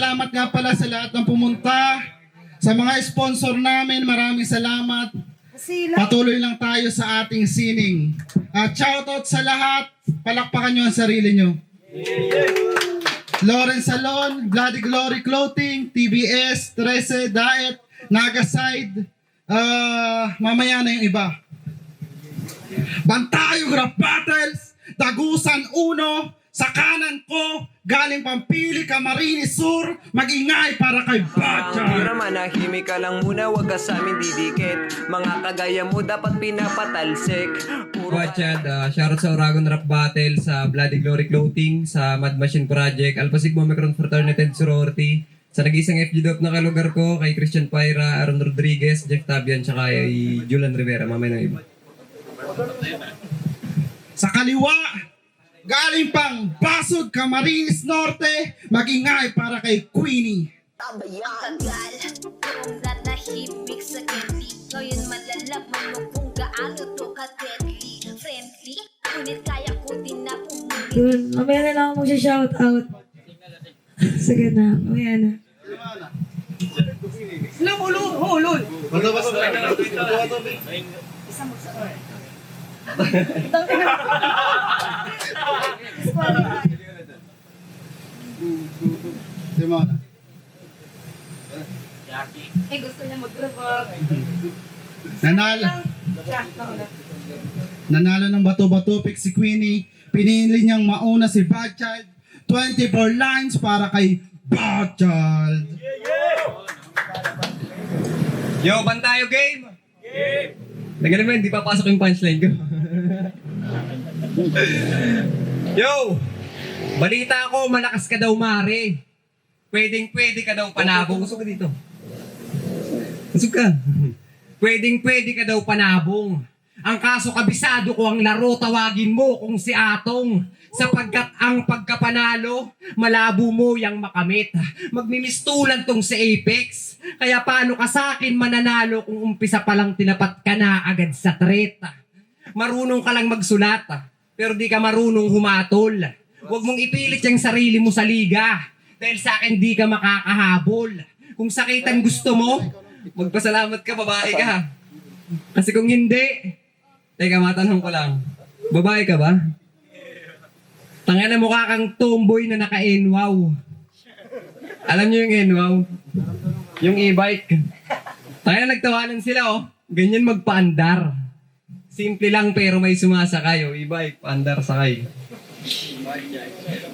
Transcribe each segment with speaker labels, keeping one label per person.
Speaker 1: salamat nga pala sa lahat ng pumunta. Sa mga sponsor namin, maraming salamat. Patuloy lang tayo sa ating sining. At shoutout sa lahat. Palakpakan nyo ang sarili nyo. Lawrence Salon, Bloody Glory Clothing, TBS, 13, Diet, Nagaside. Mamaya na yung iba. Bantayo Rap Battles, Tagusan Uno, sa kanan ko, galing Pampili, Camarines Sur, mag-ingay para kay Bacha.
Speaker 2: Tira manahimik ka lang muna, wag ka sa amin didikit. Mga kagaya mo dapat pinapatalsik.
Speaker 3: Watchad, shoutout sa Oragon Rap Battle, sa Bloody Glory Clothing, sa Mad Machine Project, Alpha Sigma Omicron Fraternity and Sorority, sa nag-isang FGDOP na kalugar ko, kay Christian Paira, Aaron Rodriguez, Jeff Tabian, tsaka kay Julian Rivera, mamaya ng iba.
Speaker 1: Sa kaliwa, galing pang Basod, Camarines Norte, mag-ingay para kay Queenie.
Speaker 4: Ang tagal, kung natahimik sa candy. Ngayon malalaman mo kung gaano to ka-deadly. Friendly, ngunit kaya ko din na pumili.
Speaker 5: Yun, mamaya na lang ako mag-shoutout. Sige na, mamaya na.
Speaker 1: Hulul! Simona.
Speaker 4: Gusto niya mag-revolve.
Speaker 1: Nanalo ng bato-bato pick si Queenie. Pinili niyang mauna si Badchild. 24 lines para kay Badchild.
Speaker 3: Yo, bantayo game! Nagaling mo, hindi papasok yung punchline ko. Yo! Balita ko, malakas ka daw, Mare. Pwedeng-pwede ka daw panabong. Usog ka dito. Usog ka. Pwedeng-pwede ka daw panabong. Ang kaso kabisado ko ang laro, tawagin mo kung si Atong. Sapagkat ang pagkapanalo, malabo mo yang makamit. Magmimistulan tong si Apex. Kaya paano ka sa akin mananalo kung umpisa pa lang tinapat ka na agad sa threat? Marunong ka lang magsulat, pero di ka marunong humatol. Huwag mong ipilit yung sarili mo sa liga. Dahil sa akin di ka makakahabol. Kung sakitan gusto mo, magpasalamat ka, babae ka. Kasi kung hindi, teka matanong ko lang, babae ka ba? Tanga na mukha kang tomboy na naka-NWOW. Alam niyo yung NWOW? Yung e-bike. Tanga na nagtawanan sila oh. Ganyan magpaandar. Simple lang pero may sumasakay oh. E-bike, paandar sakay.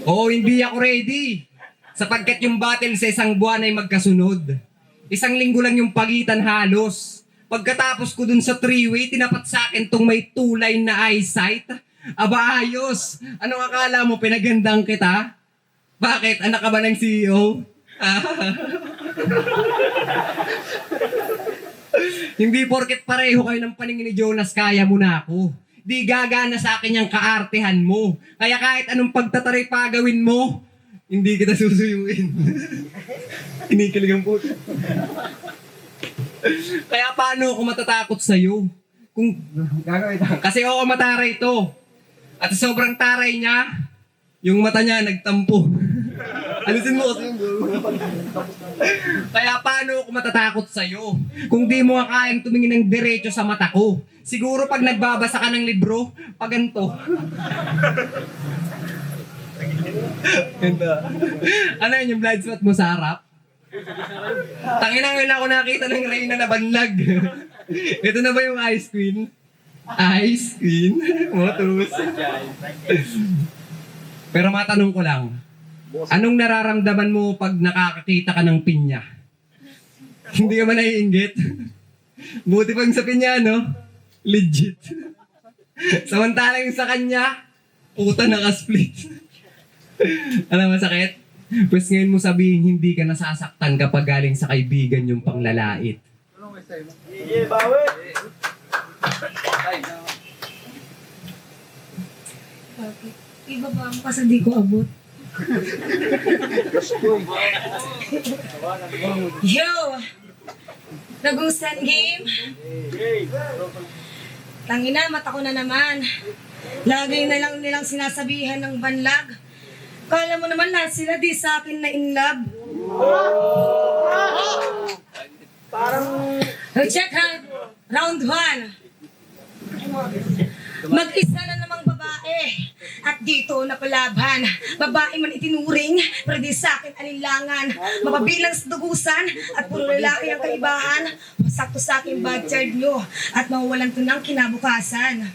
Speaker 3: Oo, hindi ako ready. Sapagkat yung battle sa isang buwan ay magkasunod. Isang linggo lang yung pagitan halos. Pagkatapos ko dun sa three-way, tinapat sa akin tong may two-line na eyesight. Aba ayos! Anong akala mo, pinagandang kita? Bakit? Anak ka ba ng CEO? Hindi porket pareho kayo ng paningin ni Jonas, kaya mo na ako. Di gagana sa akin yung kaartehan mo. Kaya kahit anong pagtataray pa gawin mo, hindi kita susuyuin. Kinikilig ang puto. Kaya paano ako matatakot sa'yo? Kung gagawin kasi oo, mataray to. At sobrang taray niya, yung mata niya nagtampo. Alisin mo kasi yung kaya paano ako matatakot sa'yo? Kung di mo kayang tumingin ng diretso sa mata ko. Siguro pag nagbabasa ka ng libro, pag ganito. Ganda. Ano yun yung blind spot mo sa harap? Tangina ngayon ako nakita ng Reyna na banlag. Ito na ba yung Ice Queen? Ice Queen? Motus. Pero matanong ko lang, anong nararamdaman mo pag nakakakita ka ng pinya? Hindi ka man naiinggit? Buti pang sa pinya, no? Legit. Samantalang sa kanya, puta naka-split. Alam mo, sakit? Pues ngayon mo sabihin, hindi ka nasasaktan kapag galing sa kaibigan yung panglalait.
Speaker 6: Bawi!
Speaker 5: Iba ba ang kasi di ko abot? Yo! Nagustuhan game? Tangina, mata ko na naman. Lagi na lang nilang sinasabihan ng banlag. Kala mo naman lahat sila di sa akin na in love. Check ha. Round 1. Mag-isa na namang babae. At dito napalaban. Babae man itinuring, pero di sa akin alinlangan. Mapabilang sa dugusan, at puro lalaki ang kaibahan. Sakto sa akin backyard nyo, at mawawalan to ng kinabukasan.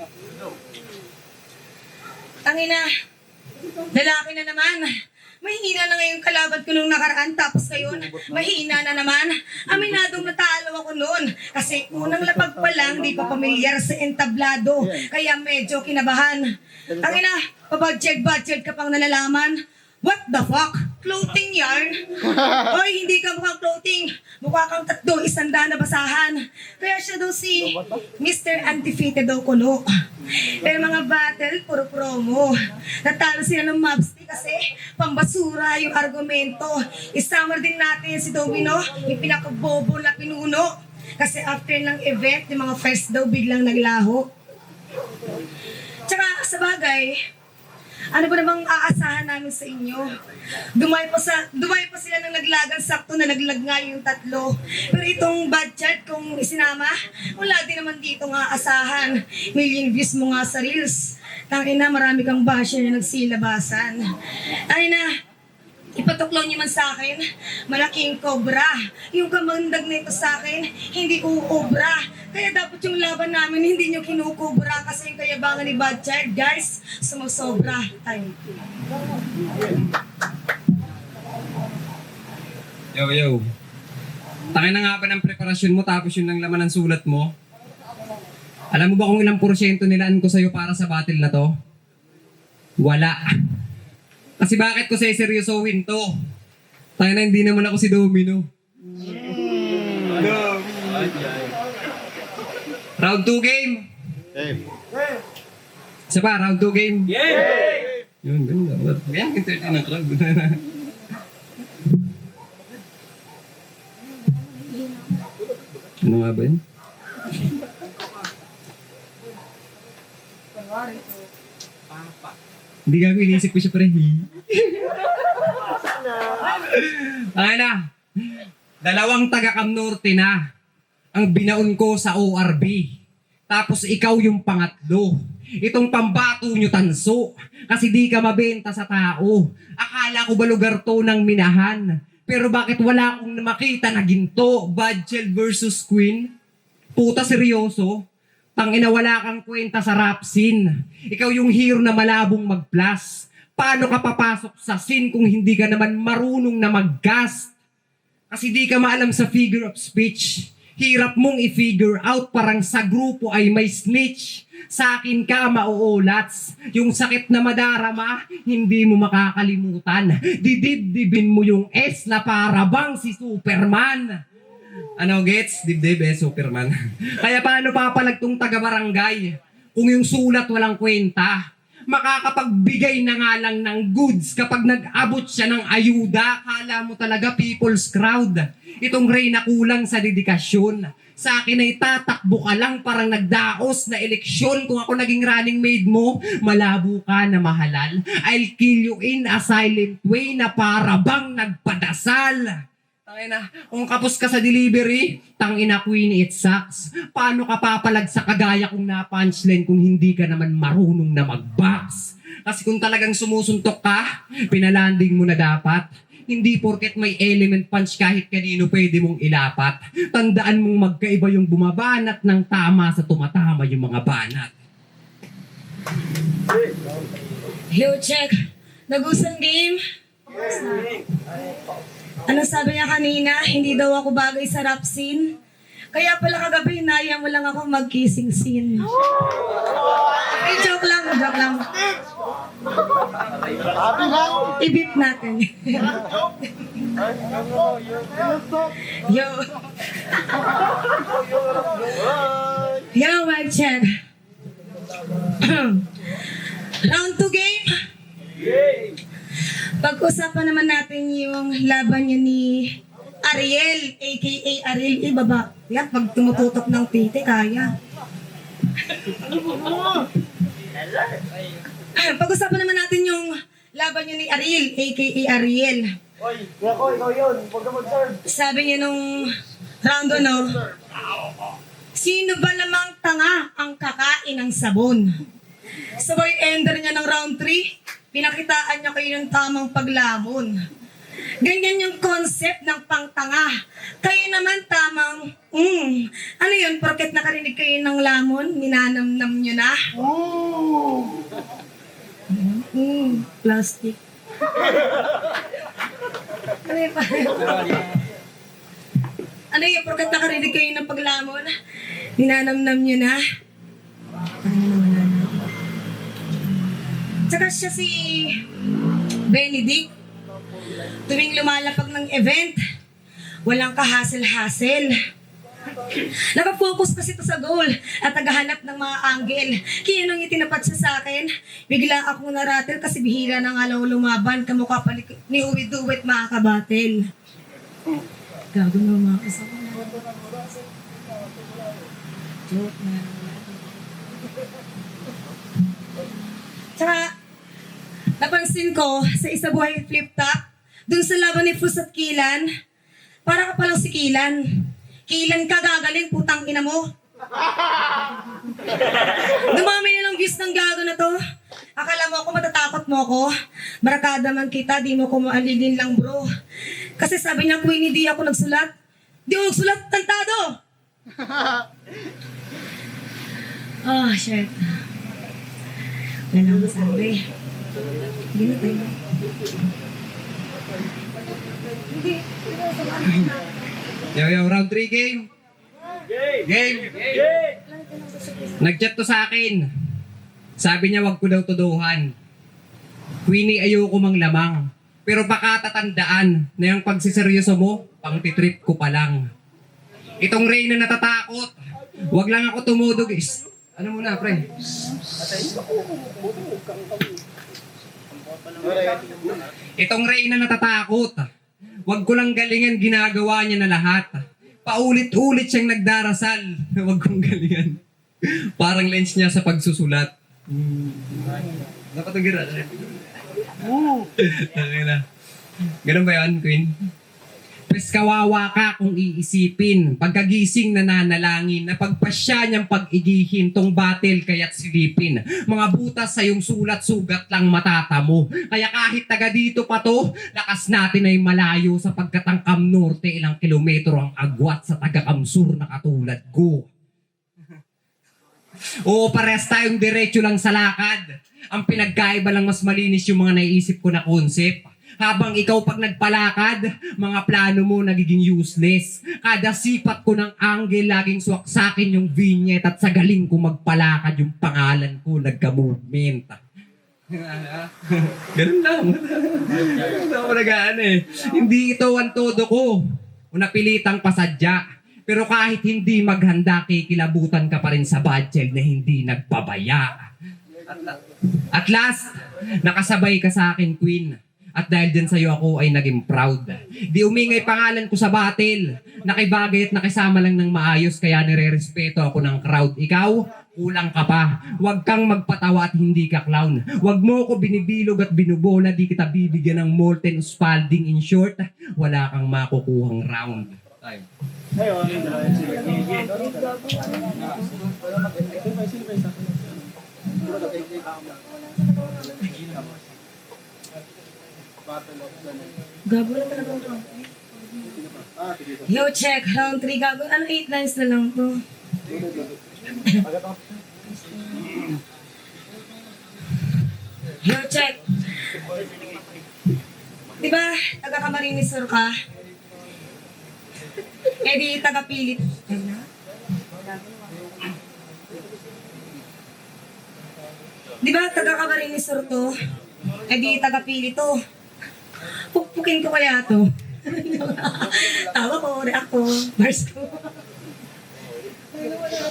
Speaker 5: Tangina, lalaki na naman. Mahina na ngayon kalaban ko nung nakaraan, tapos ngayon, mahina na naman. Aminadong natalo ako noon. Kasi unang lapag pa lang, di pa pamilyar sa entablado. Kaya medyo kinabahan. Tangina, pabudget ka pang nalalaman. What the fuck? Clothing yarn? Hoy, hindi ka mukhang clothing. Mukha kang 300 na basahan. Kaya siya daw si Mr. Undefeated daw kuno. Pero mga battle, puro promo. Natalo sila ng Mavs kasi pambasura yung argumento. Isama din natin si Domino, yung pinakabobo na pinuno. Kasi after ng event, yung mga first daw biglang naglaho. Tsaka sa bagay, ano ba namang aasahan namin sa inyo? Dumay pa sila ng naglagan, sakto na naglag nga yung 3. Pero itong bad chat, kung isinama, wala din naman dito nga aasahan. Million views mo nga sa Reels. Tangina, marami kang basher na nagsilabasan. Tangina, ipatuklaw niyo man sa akin, malaking cobra. Yung kamandag nito sa akin, hindi uobra. Kaya dapat yung laban namin, hindi nyo kinukubra kasi yung kayabangan ni Bad Child. Guys, sumusobra. Time.
Speaker 3: Yo. Tangin na nga ba ng preparasyon mo tapos yun lang laman ng sulat mo? Alam mo ba kung ilang porsyento nilaan ko sa'yo para sa battle na to? Wala. Kasi bakit ko seryosohin to? Tangin na hindi naman ako si Domino. Round 2 game. Isa pa, round 2 game. Yun, ganda. Kaya yung 30 ng crowd. Ano nga ba yun? Hindi nga ko inisip ko siya pare. Ay na. 2 taga-Cam Norte na ang binaon ko sa ORB. Tapos ikaw yung pangatlo. Itong pambato nyo tanso. Kasi di ka mabenta sa tao. Akala ko ba lugar to ng minahan? Pero bakit wala akong makita na ginto? Badgel versus Queen? Puta seryoso? Tangina wala kang kwenta sa rap scene. Ikaw yung hero na malabong mag-plus. Paano ka papasok sa scene kung hindi ka naman marunong na mag-cast? Kasi di ka maalam sa figure of speech. Hirap mong i-figure out parang sa grupo ay may snitch. Sa akin ka mauulats. Yung sakit na madarama, hindi mo makakalimutan. Didibdibin mo yung S na para bang si Superman. Ano gets? Dibdib Superman. Kaya paano papalagtong taga-barangay kung yung sulat walang kwenta? Makakapagbigay na nga lang ng goods kapag nag-abot siya ng ayuda. Kala mo talaga people's crowd. Itong Ray na kulang sa dedikasyon. Sa akin ay tatakbo ka lang parang nagdaos na eleksyon. Kung ako naging running mate mo, malabo ka na mahalal. I'll kill you in a silent way na para bang nagpadasal. Tangina, kung kapos ka sa delivery, tangina Queen, it sucks. Paano ka papalag sa kagaya kung na-punchline kung hindi ka naman marunong na mag-box? Kasi kung talagang sumusuntok ka, pinalanding mo na dapat. Hindi porket may element punch kahit kanino pwede mong ilapat. Tandaan mong magkaiba yung bumabanat ng tama sa tumatama yung mga banat.
Speaker 5: Yo, check. Nag-usang game? Ano sabi niya kanina? Hindi daw ako bagay sa rap scene. Kaya pala kagabi, naya mo lang ako mag-kissing scene. Eh, joke lang. I-beep natin. Yo. Yo, mic check. Round 2 game? Pag-usapan naman natin yung laban niyo ni Ariel, aka Ariel Ibaba. Yan, pag tumututok ng pite, kaya. Pag-usapan naman natin yung laban niyo ni Ariel, aka Ariel.
Speaker 6: Oy, ako, ikaw yun. Huwag ka mag-serve.
Speaker 5: Sabi niya nung round ano, sino ba namang tanga ang kakain ng sabon? Sabay ender niya ng round 3, pinakitaan niya kayo ng tamang paglamon. Ganyan yung concept ng pangtanga. Kayo naman tamang, ano yun, porket nakarinig kayo ng lamon, ninanamnam nyo na? Plastic. Ano yun pa? Ano yun, porket nakarinig kayo ng paglamon, ninanamnam nyo na? Tsaka siya si Benedict. Tuwing lumalapag ng event, walang kahasel-hasel. Nakafocus kasi ito sa goal at naghahanap ng mga angle. Kaya nung itinapat siya sa akin, bigla akong naratel kasi bihira na nga lang lumaban. Kamukha pa ni Uwi Duwet mga kabatel. Gago na mga kasama na. Joke na. Tsaka, napansin ko sa isa buhay flip top, dun sa laban ni Fus at Kilan, para ka palang si Kilan. Kilan ka gagaling, putang ina mo. Dumami na ng views ng gago na to. Akala mo ako matatakot mo ako. Barakada man kita, di mo ko maalilin lang bro. Kasi sabi niya, Queenie, di ako nagsulat. Di ako nagsulat, tantado! Oh, shit. Wala nang masabi. Hindi na tayo.
Speaker 3: Yo, round 3 game. Game. Nag-chat to sa akin. Sabi niya wag ko daw tuduhan. Queenie, ayoko mang lamang. Pero baka tatandaan na yung pagsiseryoso mo, pang titrip ko pa lang. Itong Reyna natatakot. Wag lang ako tumudog. Ano muna, pre? Itong Reyna natatakot. Wag ko lang galingan, ginagawa niya na lahat. Paulit-ulit siyang nagdarasal. Wag kong galingan. Parang lens niya sa pagsusulat. Napatugira. Ganun ba yun, Queen? Pres kawawa ka kung iisipin. Pagkagising nananalangin na pagpasya niyang pag-igihin tong battle kaya't silipin. Mga butas sa iyong sulat-sugat lang matatamo. Kaya kahit taga dito pa to, lakas natin ay malayo sa pagkatangkam norte. Ilang kilometro ang agwat sa taga-kamsur na katulad ko. Oo, pares tayong diretso lang sa lakad. Ang pinagkaiba lang mas malinis yung mga naiisip ko na concept. Habang ikaw pag nagpalakad, mga plano mo nagiging useless. Kada sipat ko ng angle, laging swak sa akin yung vignette at sa galing ko magpalakad yung pangalan ko, nagka-movement. Ganun lang. Ganun ako nagaan eh. Hindi ito ang todo ko. O napilitang pasadya. Pero kahit hindi maghanda, kikilabutan ka pa rin sa budget na hindi nagpabaya. At last, nakasabay ka sa akin, Queen. At dahil din sa'yo ako ay naging proud. Di umingay pangalan ko sa battle. Nakibagay at nakisama lang ng maayos kaya nire-respeto ako ng crowd. Ikaw, kulang ka pa. Huwag kang magpatawa at hindi ka clown. Huwag mo ko binibilog at binubola. Di kita bibigyan ng molten Spalding. In short, wala kang makukuhang round. Time.
Speaker 5: Gabo na talaga ito. Yo, check. Round 3 gabo. Ano, 8 lines na lang to. Yo, check. Diba, taga-Camarines Sur ka? Eh di, taga-Pilit. Diba, taga-Camarines Sur to? Eh di, taga-Pilit to. Pukpukin ko kaya to. Tawa ko, react ko, bars ko.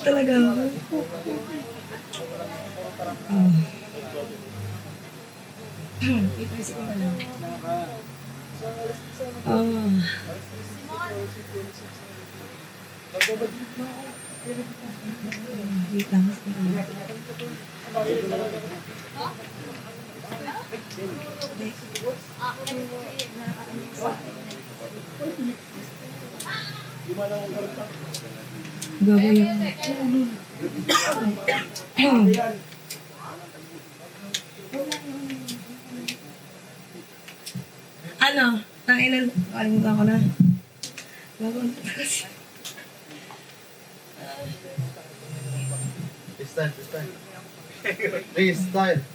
Speaker 5: Talaga ako. Oh. Ipaisip ko na lang. Oh. Wait lang. Gagawin. Ano? Tanginan. Kalimutan ko na. Gagawin.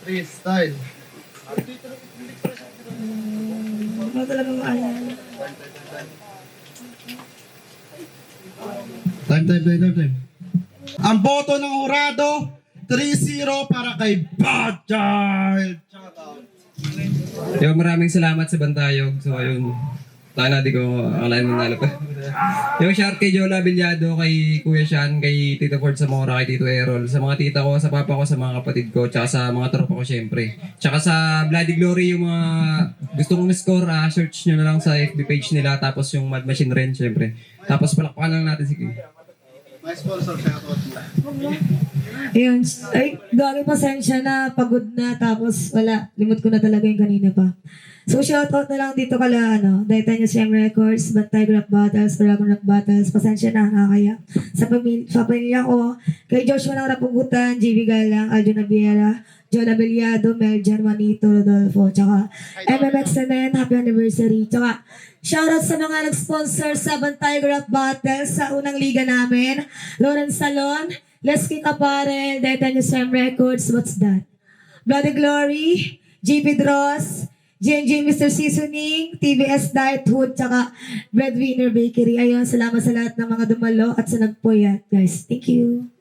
Speaker 1: Freestyle.
Speaker 5: Ano talaga maalala?
Speaker 1: Time. Ang boto ng hurado, 3-0 para kay Bad Child.
Speaker 3: Yo, maraming salamat sa Bantayog. So, ayun. Sana di ko akalain mo nalo pa. Yung shout kay Jola Villado, kay Kuya Sean, kay Tito Ford Zamora, kay Tito Errol, sa mga tita ko, sa papa ko, sa mga kapatid ko, tsaka sa mga tropa ko syempre. Tsaka sa Bloody Glory, yung mga gusto kong score, search nyo na lang sa FB page nila, tapos yung Mad Machine rin syempre. Tapos palakpakan lang natin si King.
Speaker 1: May sponsor, shoutout mo.
Speaker 5: Ayun. Ay, gagi pasensya na. Pagod na. Tapos wala. Limot ko na talaga yung kanina pa. So, shoutout na lang dito kala, Daytanya SM Records, Bantay Rap Battles, Dragon Rap Battles. Pasensya na, nakakaya. Sa pamilya ko, kay Joshua ng Rapugutan, JB Galang, Aljo Naviera, John Abeliado, Meljan, Juanito, Rodolfo, tsaka MMX na happy anniversary. Tsaka, shoutout sa mga nag-sponsor sa Bantay Rap Battles sa unang liga namin. Lawrence Salon, Lesky Caparel, Daytanya SM Records, what's that? Bloody Glory, JP Dross, J&J Mr. Seasoning, TBS Diet Hood, tsaka Breadwinner Bakery. Ayun, salamat sa lahat ng mga dumalo at sa nagpuyat, guys. Thank you.